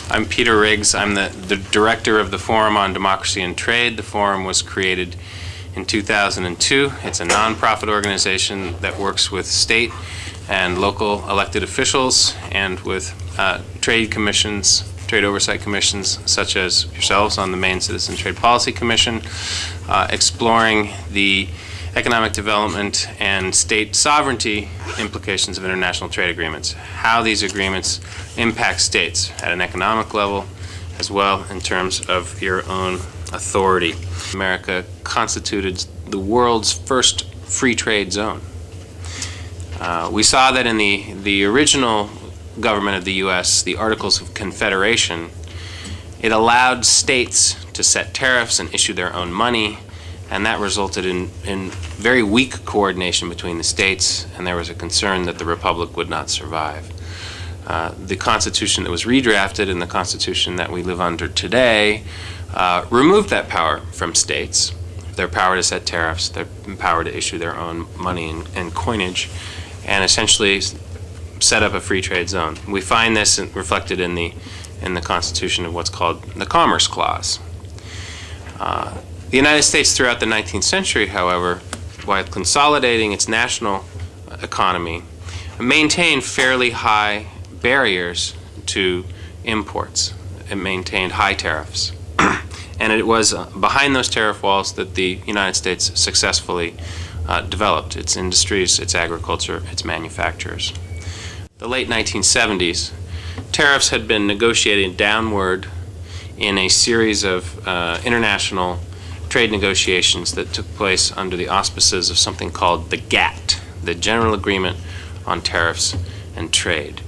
I'm Peter Riggs. I'm the director of the Forum on Democracy and Trade. The Forum was created in 2002. It's a nonprofit organization that works with state and local elected officials and with trade commissions, trade oversight commissions, such as yourselves on the Maine Citizen Trade Policy Commission, exploring the economic development and state sovereignty implications of international trade agreements, how these agreements impact states at an economic level as well in terms of your own authority. America constituted the world's first free trade zone. We saw that in the original government of the U.S., the Articles of Confederation, it allowed states to set tariffs and issue their own money, and that resulted in very weak coordination between the states, and there was a concern that the Republic would not survive. The Constitution that was redrafted and the Constitution that we live under today removed that power from states, their power to set tariffs, their power to issue their own money and coinage, and essentially set up a free trade zone. We find this reflected in the Constitution of what's called the Commerce Clause. The United States throughout the 19th century, however, while consolidating its national economy, maintained fairly high barriers to imports. It maintained high tariffs. And it was behind those tariff walls that the United States successfully developed its industries, its agriculture, its manufacturers. The late 1970s, tariffs had been negotiated downward in a series of international trade negotiations that took place under the auspices of something called the GATT, the General Agreement on Tariffs and Trade.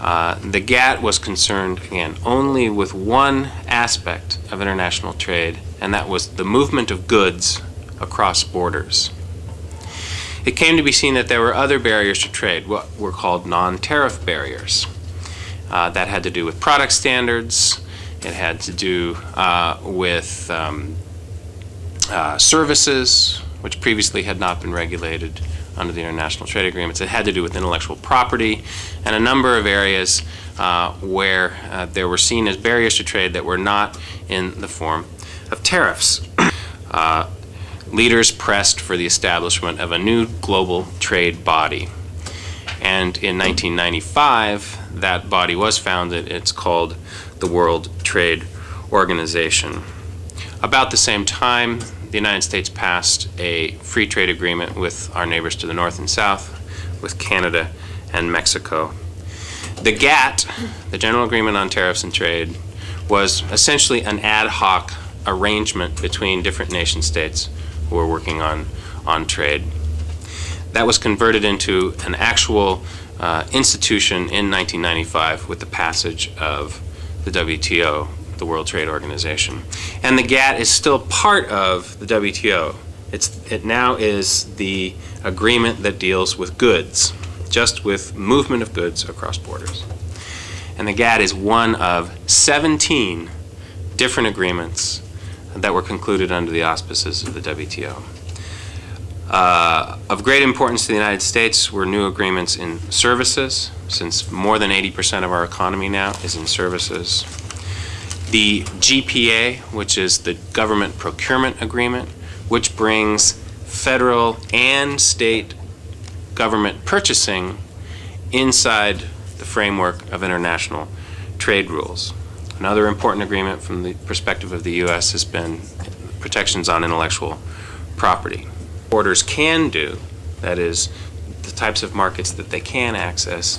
The GATT was concerned, again, only with one aspect of international trade, and that was the movement of goods across borders. It came to be seen that there were other barriers to trade, what were called non-tariff barriers. That had to do with product standards, it had to do with services, which previously had not been regulated under the international trade agreements. It had to do with intellectual property and a number of areas where there were seen as barriers to trade that were not in the form of tariffs. Leaders pressed for the establishment of a new global trade body. And in 1995, that body was founded. It's called the World Trade Organization. About the same time, the United States passed a free trade agreement with our neighbors to the north and south, with Canada and Mexico. The GATT, the General Agreement on Tariffs and Trade, was essentially an ad hoc arrangement between different nation states who were working on trade. That was converted into an actual institution in 1995 with the passage of the WTO, the World Trade Organization. And the GATT is still part of the WTO. It now is the agreement that deals with goods, just with movement of goods across borders. And the GATT is one of 17 different agreements that were concluded under the auspices of the WTO. Of great importance to the United States were new agreements in services, since more than 80% of our economy now is in services. The GPA, which is the Government Procurement Agreement, which brings federal and state government purchasing inside the framework of international trade rules. Another important agreement from the perspective of the U.S. has been protections on intellectual property. Borders can do, that is, the types of markets that they can access,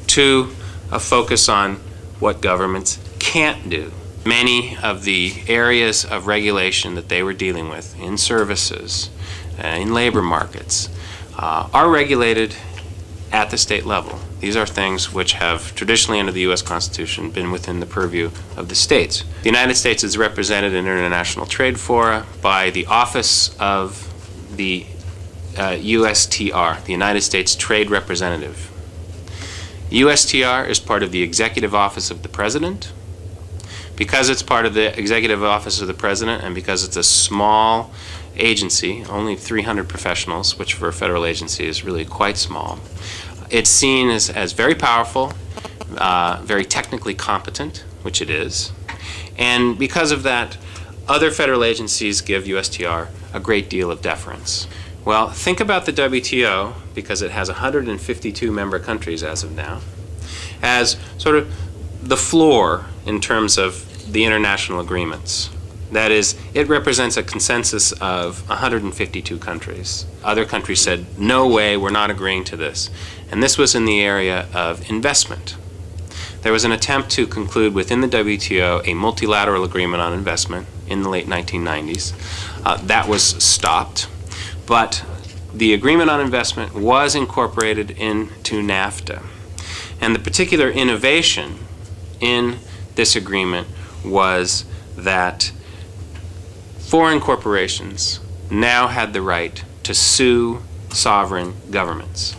to a focus on what governments can't do. Many of the areas of regulation that they were dealing with in services, in labor markets, are regulated at the state level. These are things which have traditionally under the U.S. Constitution been within the purview of the states. The United States is represented in international trade fora by the Office of the USTR, the United States Trade Representative. USTR is part of the Executive Office of the President. Because it's part of the Executive Office of the President and because it's a small agency, only 300 professionals, which for a federal agency is really quite small, it's seen as very powerful very technically competent, which it is, and because of that, other federal agencies give USTR a great deal of deference. Well, think about the WTO, because it has 152 member countries as of now, as sort of the floor in terms of the international agreements. That is, it represents a consensus of 152 countries. Other countries said, no way, we're not agreeing to this. And this was in the area of investment. There was an attempt to conclude within the WTO a multilateral agreement on investment in the late 1990s. That was stopped, but the agreement on investment was incorporated into NAFTA. And the particular innovation in this agreement was that foreign corporations now had the right to sue sovereign governments.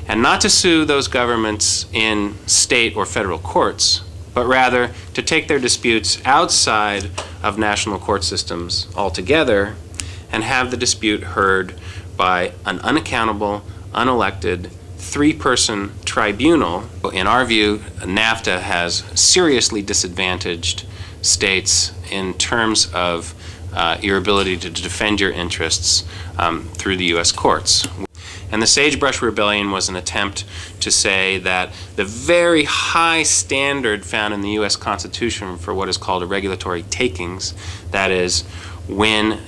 And not to sue those governments in state or federal courts, but rather to take their disputes outside of national court systems altogether and have the dispute heard by an unaccountable, unelected, three-person tribunal. In our view, NAFTA has seriously disadvantaged states in terms of your ability to defend your interests through the U.S. courts. And the Sagebrush Rebellion was an attempt to say that the very high standard found in the U.S. Constitution for what is called a regulatory takings, that is, when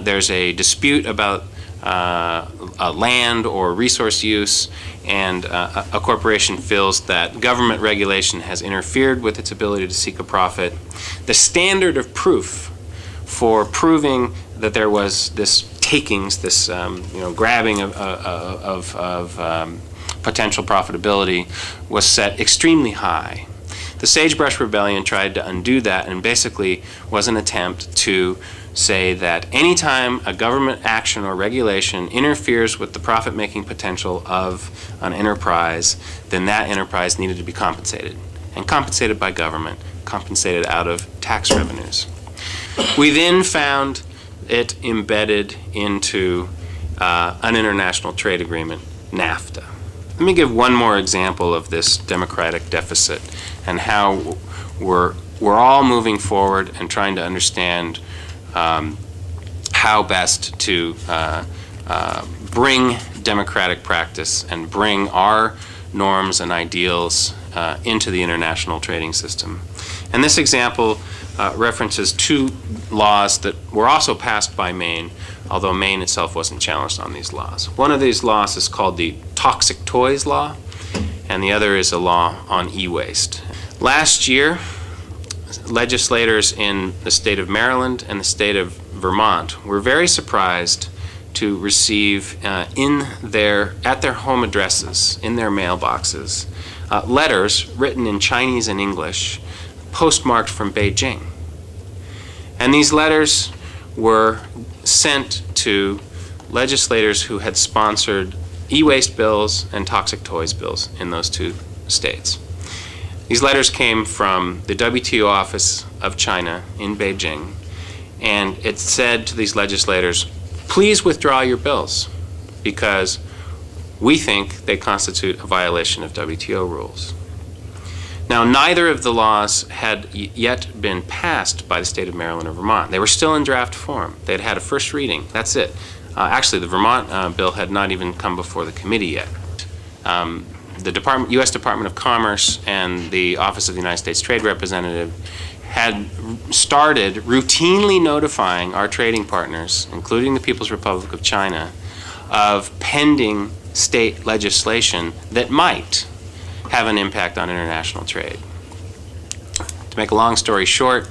there's a dispute about land or resource use and a corporation feels that government regulation has interfered with its ability to seek a profit, the standard of proof for proving that there was this takings, this grabbing of potential profitability, was set extremely high. The Sagebrush Rebellion tried to undo that and basically was an attempt to say that anytime a government action or regulation interferes with the profit-making potential of an enterprise, then that enterprise needed to be compensated, and compensated by government, compensated out of tax revenues. We then found it embedded into an international trade agreement, NAFTA. Let me give one more example of this democratic deficit and how we're all moving forward and trying to understand how best to bring democratic practice and bring our norms and ideals into the international trading system. And this example references two laws that were also passed by Maine, although Maine itself wasn't challenged on these laws. One of these laws is called the Toxic Toys Law, and the other is a law on e-waste. Last year, legislators in the state of Maryland and the state of Vermont were very surprised to receive at their home addresses, in their mailboxes, letters written in Chinese and English, postmarked from Beijing. And these letters were sent to legislators who had sponsored e-waste bills and toxic toys bills in those two states. These letters came from the WTO office of China in Beijing, and it said to these legislators, please withdraw your bills because we think they constitute a violation of WTO rules. Now, neither of the laws had yet been passed by the state of Maryland or Vermont. They were still in draft form. They had had a first reading. That's it. Actually, the Vermont bill had not even come before the committee yet. The U.S. Department of Commerce and the Office of the United States Trade Representative had started routinely notifying our trading partners, including the People's Republic of China, of pending state legislation that might have an impact on international trade. To make a long story short,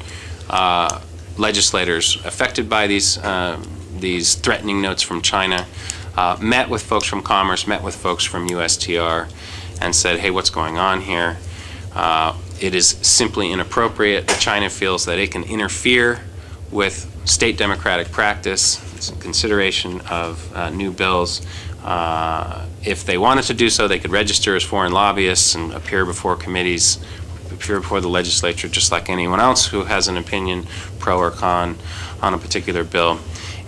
legislators affected by these threatening notes from China met with folks from Commerce, met with folks from USTR, and said, hey, what's going on here? It is simply inappropriate. China feels that it can interfere with state democratic practice. It's in consideration of new bills. If they wanted to do so, they could register as foreign lobbyists and appear before committees, appear before the legislature just like anyone else who has an opinion, pro or con, on a particular bill.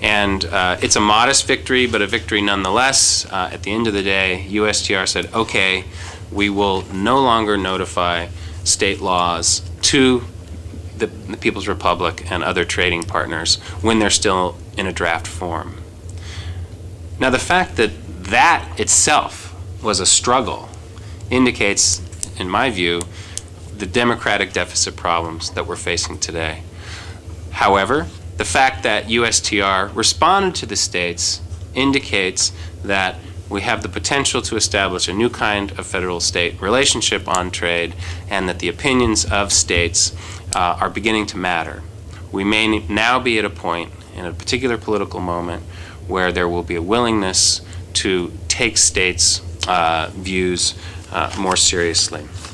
And it's a modest victory, but a victory nonetheless. At the end of the day, USTR said, okay, we will no longer notify state laws to the People's Republic and other trading partners when they're still in a draft form. Now, the fact that that itself was a struggle indicates, in my view, the democratic deficit problems that we're facing today. However, the fact that USTR responded to the states indicates that we have the potential to establish a new kind of federal-state relationship on trade, and that the opinions of states are beginning to matter. We may now be at a point in a particular political moment where there will be a willingness to take states' views more seriously.